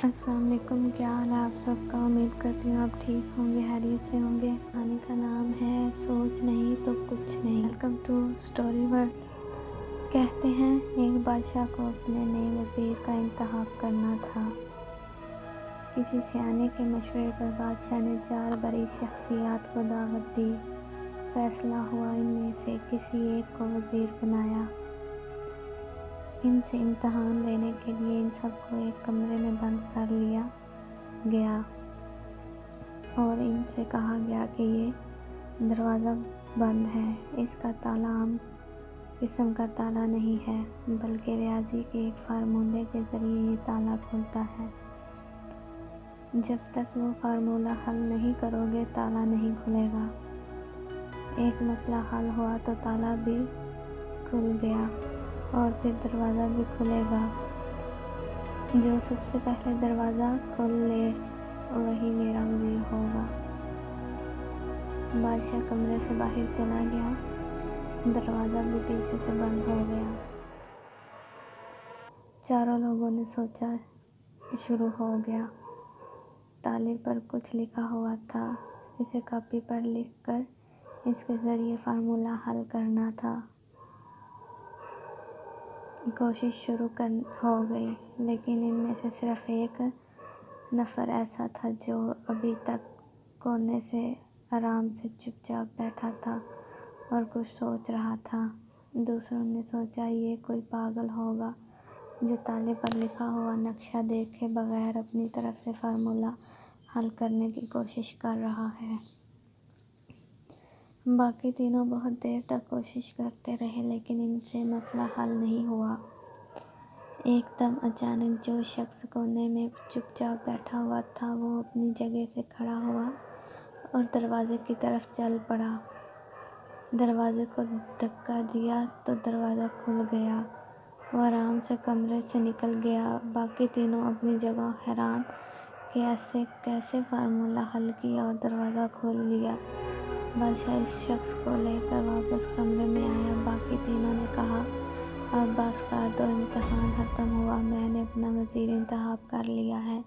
السلام علیکم، کیا حال ہے آپ سب کا؟ امید کرتی ہوں آپ ٹھیک ہوں گے، خیریت سے ہوں گے۔ کہانی کا نام ہے سوچ نہیں تو کچھ نہیں۔ Welcome to story world. کہتے ہیں ایک بادشاہ کو اپنے نئے وزیر کا انتخاب کرنا تھا۔ کسی سیانے کے مشورے پر بادشاہ نے 4 بڑی شخصیات کو دعوت دی۔ فیصلہ ہوا ان میں سے کسی ایک کو وزیر بنایا۔ ان سے امتحان لینے کے لیے ان سب کو ایک کمرے میں بند کر لیا گیا اور ان سے کہا گیا کہ یہ دروازہ بند ہے۔ اس کا تالا عام قسم کا تالا نہیں ہے، بلکہ ریاضی کے ایک فارمولے کے ذریعے یہ تالا کھلتا ہے۔ جب تک وہ فارمولہ حل نہیں کرو گے تالا نہیں کھلے گا۔ ایک مسئلہ حل ہوا تو تالا بھی کھل گیا اور پھر دروازہ بھی کھلے گا۔ جو سب سے پہلے دروازہ کھول لے وہی میرا وزیر ہوگا۔ بادشاہ کمرے سے باہر چلا گیا، دروازہ بھی پیچھے سے بند ہو گیا۔ چاروں لوگوں نے سوچا شروع ہو گیا۔ تالے پر کچھ لکھا ہوا تھا، اسے کاپی پر لکھ کر اس کے ذریعے فارمولہ حل کرنا تھا۔ کوشش شروع ہو گئی، لیکن ان میں سے صرف ایک نفر ایسا تھا جو ابھی تک کونے سے آرام سے چپ چاپ بیٹھا تھا اور کچھ سوچ رہا تھا۔ دوسروں نے سوچا یہ کوئی پاگل ہوگا جو تالے پر لکھا ہوا نقشہ دیکھے بغیر اپنی طرف سے فارمولہ حل کرنے کی کوشش کر رہا ہے۔ باقی تینوں بہت دیر تک کوشش کرتے رہے لیکن ان سے مسئلہ حل نہیں ہوا۔ ایک دم اچانک جو شخص کونے میں چپ چاپ بیٹھا ہوا تھا وہ اپنی جگہ سے کھڑا ہوا اور دروازے کی طرف چل پڑا۔ دروازے کو دھکا دیا تو دروازہ کھل گیا۔ وہ آرام سے کمرے سے نکل گیا۔ باقی تینوں اپنی جگہوں حیران کہ ایسے کیسے فارمولہ حل کیا اور دروازہ کھول لیا۔ بادشاہ اس شخص کو لے کر واپس کمرے میں آیا۔ باقی تینوں نے کہا اب بس کر دو، امتحان ختم ہوا، میں نے اپنا وزیر انتخاب کر لیا ہے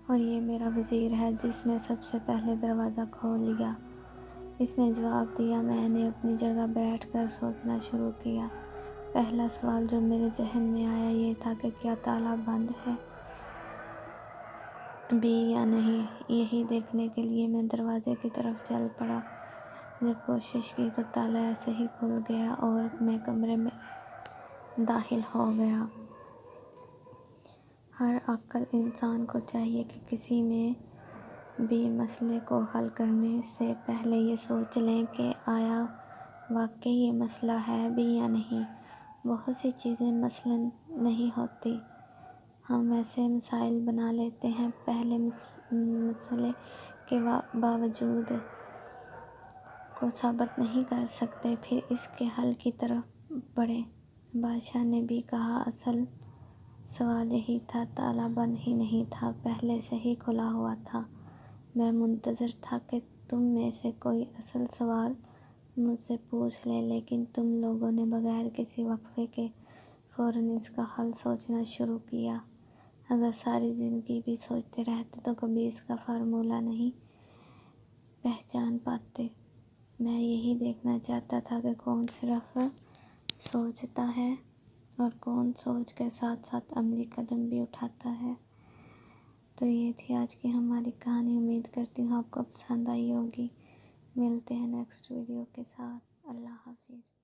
اور یہ میرا وزیر ہے جس نے سب سے پہلے دروازہ کھول لیا۔ اس نے جواب دیا میں نے اپنی جگہ بیٹھ کر سوچنا شروع کیا۔ پہلا سوال جو میرے ذہن میں آیا یہ تھا کہ کیا تالا بند ہے بھی یا نہیں۔ یہی دیکھنے کے لیے میں دروازے کی طرف چل پڑا۔ جب کوشش کی تو تالا ایسے ہی کھل گیا اور میں کمرے میں داخل ہو گیا۔ ہر عاقل انسان کو چاہیے کہ کسی میں بھی مسئلے کو حل کرنے سے پہلے یہ سوچ لیں کہ آیا واقعی یہ مسئلہ ہے بھی یا نہیں۔ بہت سی چیزیں مثلاً نہیں ہوتی، ہم ایسے مسائل بنا لیتے ہیں پہلے مسئلے کے باوجود کو ثابت نہیں کر سکتے پھر اس کے حل کی طرف بڑھیں۔ بادشاہ نے بھی کہا اصل سوال یہی تھا، تالا بند ہی نہیں تھا، پہلے سے ہی کھلا ہوا تھا۔ میں منتظر تھا کہ تم میں سے کوئی اصل سوال مجھ سے پوچھ لے، لیکن تم لوگوں نے بغیر کسی وقفے کے فوراً اس کا حل سوچنا شروع کیا۔ اگر ساری زندگی بھی سوچتے رہتے تو کبھی اس کا فارمولہ نہیں پہچان پاتے۔ میں یہی دیکھنا چاہتا تھا کہ کون صرف سوچتا ہے اور کون سوچ کے ساتھ ساتھ عملی قدم بھی اٹھاتا ہے۔ تو یہ تھی آج کی ہماری کہانی۔ امید کرتی ہوں آپ کو پسند آئی ہوگی۔ ملتے ہیں نیکسٹ ویڈیو کے ساتھ۔ اللہ حافظ۔